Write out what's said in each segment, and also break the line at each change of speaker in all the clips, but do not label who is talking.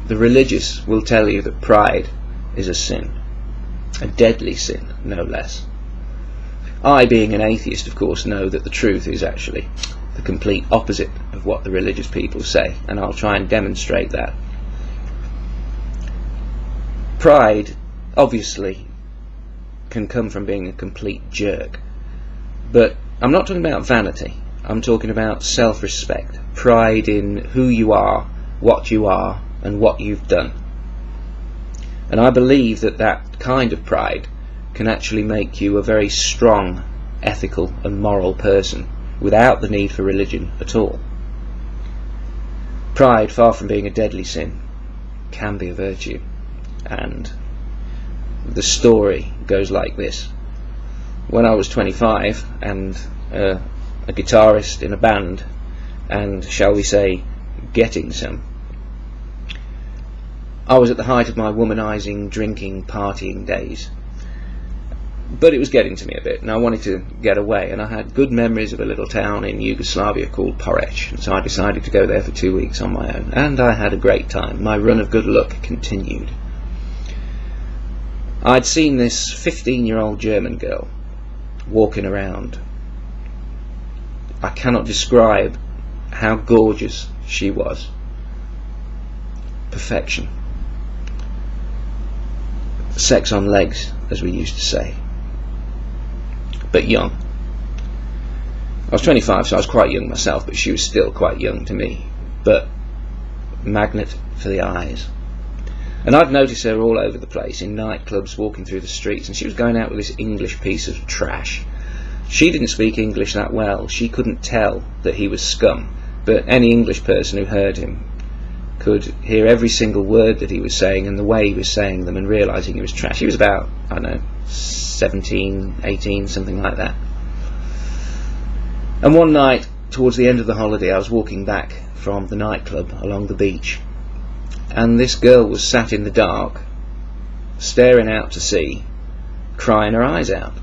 The religious will tell you that pride is a sin, a deadly sin, no less. I, being an atheist, of course, know that the truth is actually the complete opposite of what the religious people say, and I'll try and demonstrate that. Pride, obviously, can come from being a complete jerk, but I'm not talking about vanity. I'm talking about self-respect, pride in who you are, and what you've done. And I believe that that kind of pride can actually make you a very strong, ethical and moral person without the need for religion at all. Pride, far from being a deadly sin, can be a virtue. And the story goes like this. When I was 25 and a guitarist in a band, and shall we say getting some, I was at the height of my womanizing, drinking, partying days. But it was getting to me a bit, and I wanted to get away, and I had good memories of a little town in Yugoslavia called Ponos, and so I decided to go there for 2 weeks on my own, and I had a great time. My run of good luck continued. I'd seen this 15-year-old German girl walking around. I cannot describe how gorgeous she was. Perfection. Sex on legs, as we used to say. But young. I was 25, so I was quite young myself, but she was still quite young to me. But magnet for the eyes. And I'd noticed her all over the place, in nightclubs, walking through the streets, and she was going out with this English piece of trash. She didn't speak English that well. She couldn't tell that he was scum, but any English person who heard him could hear every single word that he was saying and the way he was saying them and realising he was trash. He was about, I don't know, 17, 18, something like that. And one night, towards the end of the holiday, I was walking back from the nightclub along the beach, and this girl was sat in the dark, staring out to sea, crying her eyes out.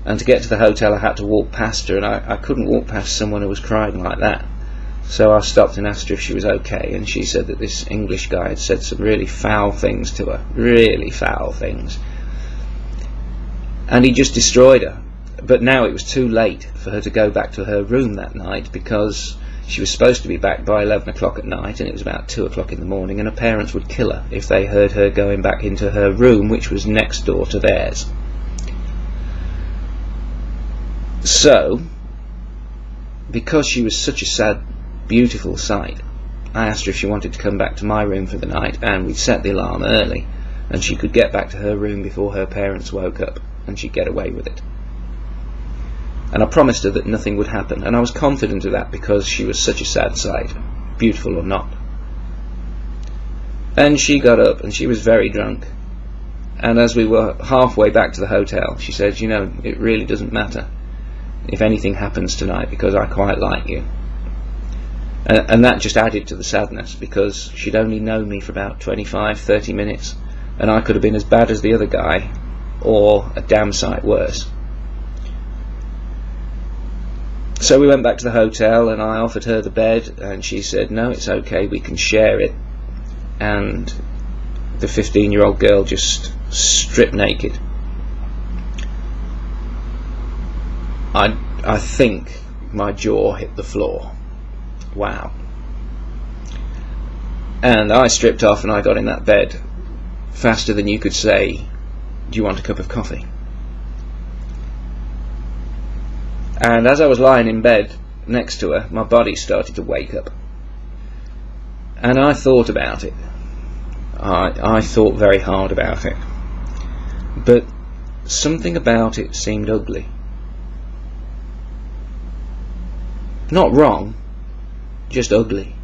And to get to the hotel I had to walk past her, and I couldn't walk past someone who was crying like that. So I stopped and asked her if she was okay, and she said that this English guy had said some really foul things to her, really foul things. And he just destroyed her. But now it was too late for her to go back to her room that night, because she was supposed to be back by 11 o'clock at night, and it was about 2 o'clock in the morning, and her parents would kill her if they heard her going back into her room, which was next door to theirs. So, because she was such a sad, beautiful sight, I asked her if she wanted to come back to my room for the night, and we'd set the alarm early, and she could get back to her room before her parents woke up, and she'd get away with it. And I promised her that nothing would happen, and I was confident of that because she was such a sad sight, beautiful or not. And she got up, and she was very drunk, and as we were halfway back to the hotel, she said, "You know, it really doesn't matter if anything happens tonight, because I quite like you." And that just added to the sadness, because she'd only known me for about 25-30 minutes, and I could have been as bad as the other guy, or a damn sight worse. So we went back to the hotel, and I offered her the bed, and she said, "No, it's okay, we can share it." And the 15-year-old girl just stripped naked. I think my jaw hit the floor. Wow. And I stripped off, and I got in that bed faster than you could say, "Do you want a cup of coffee?" And as I was lying in bed next to her, my body started to wake up. And I thought about it. I thought very hard about it. But something about it seemed ugly. Not wrong, just ugly.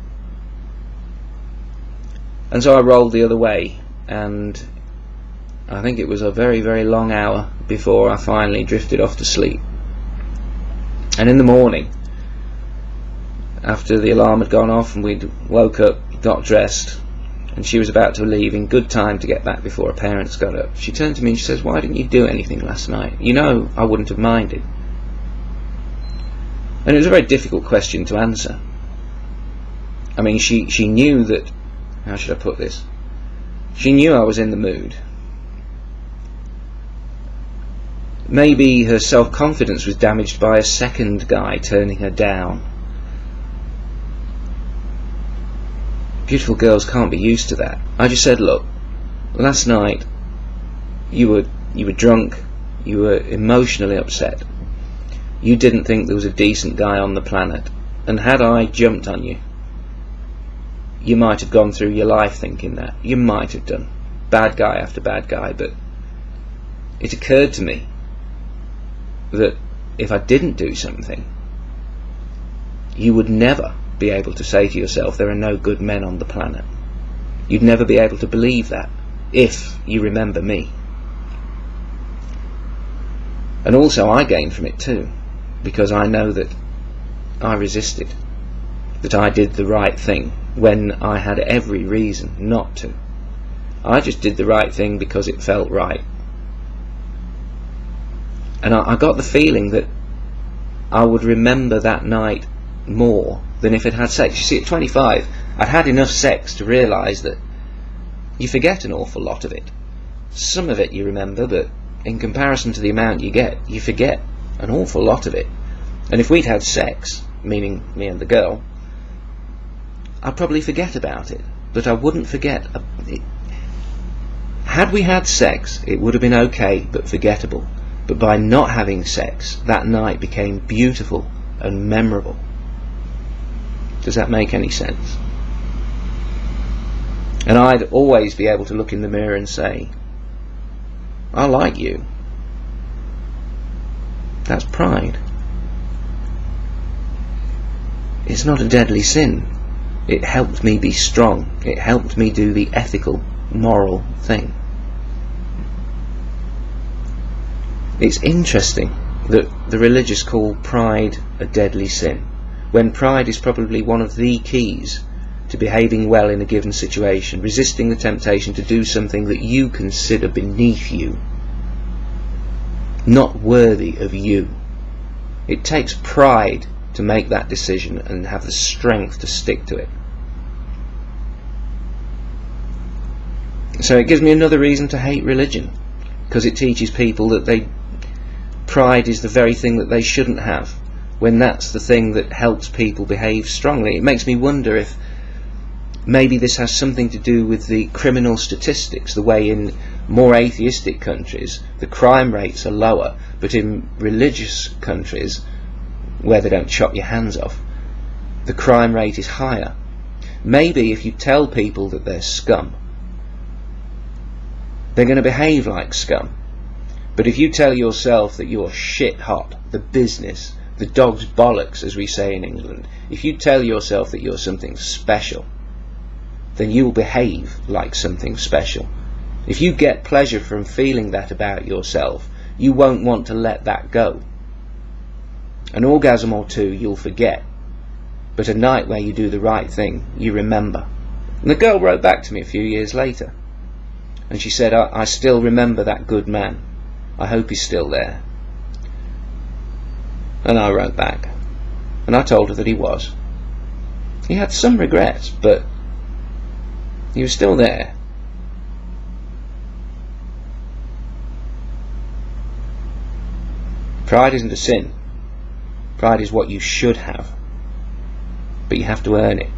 And so I rolled the other way, and I think it was a very, very long hour before I finally drifted off to sleep. And in the morning, after the alarm had gone off and we'd woke up, got dressed, and she was about to leave in good time to get back before her parents got up, she turned to me and she says, "Why didn't you do anything last night? You know I wouldn't have minded." And it was a very difficult question to answer. I mean, she knew that how should I put this? She knew I was in the mood. Maybe her self-confidence was damaged by a second guy turning her down. Beautiful girls can't be used to that. I just said, look, last night you were drunk, you were emotionally upset. You didn't think there was a decent guy on the planet, and had I jumped on you, you might have gone through your life thinking that. You might have done. Bad guy after bad guy. But it occurred to me that if I didn't do something, you would never be able to say to yourself there are no good men on the planet. You'd never be able to believe that if you remember me. And also I gained from it too, because I know that I resisted, that I did the right thing when I had every reason not to. I just did the right thing because it felt right. And I got the feeling that I would remember that night more than if I'd had sex. You see, at 25, I'd had enough sex to realise that you forget an awful lot of it. Some of it you remember, but in comparison to the amount you get, you forget an awful lot of it. And if we'd had sex, meaning me and the girl, I'd probably forget about it, but I wouldn't forget it. Had we had sex, it would have been okay, but forgettable. But by not having sex, that night became beautiful and memorable. Does that make any sense? And I'd always be able to look in the mirror and say, I like you. That's pride. It's not a deadly sin. It helped me be strong. It helped me do the ethical, moral thing. It's interesting that the religious call pride a deadly sin, when pride is probably one of the keys to behaving well in a given situation, resisting the temptation to do something that you consider beneath you, not worthy of you. It takes pride to make that decision and have the strength to stick to it. So it gives me another reason to hate religion, because it teaches people that pride is the very thing that they shouldn't have, when that's the thing that helps people behave strongly. It makes me wonder if maybe this has something to do with the criminal statistics, the way in more atheistic countries the crime rates are lower, but in religious countries where they don't chop your hands off, the crime rate is higher. Maybe if you tell people that they're scum, they're going to behave like scum. But if you tell yourself that you're shit hot, the business, the dog's bollocks, as we say in England, if you tell yourself that you're something special, then you'll behave like something special. If you get pleasure from feeling that about yourself, you won't want to let that go. An orgasm or two you'll forget, but a night where you do the right thing, you remember. And the girl wrote back to me a few years later, and she said, I still remember that good man. I hope he's still there. And I wrote back, and I told her that he was. He had some regrets, but he was still there. Pride isn't a sin. Pride is what you should have, but you have to earn it.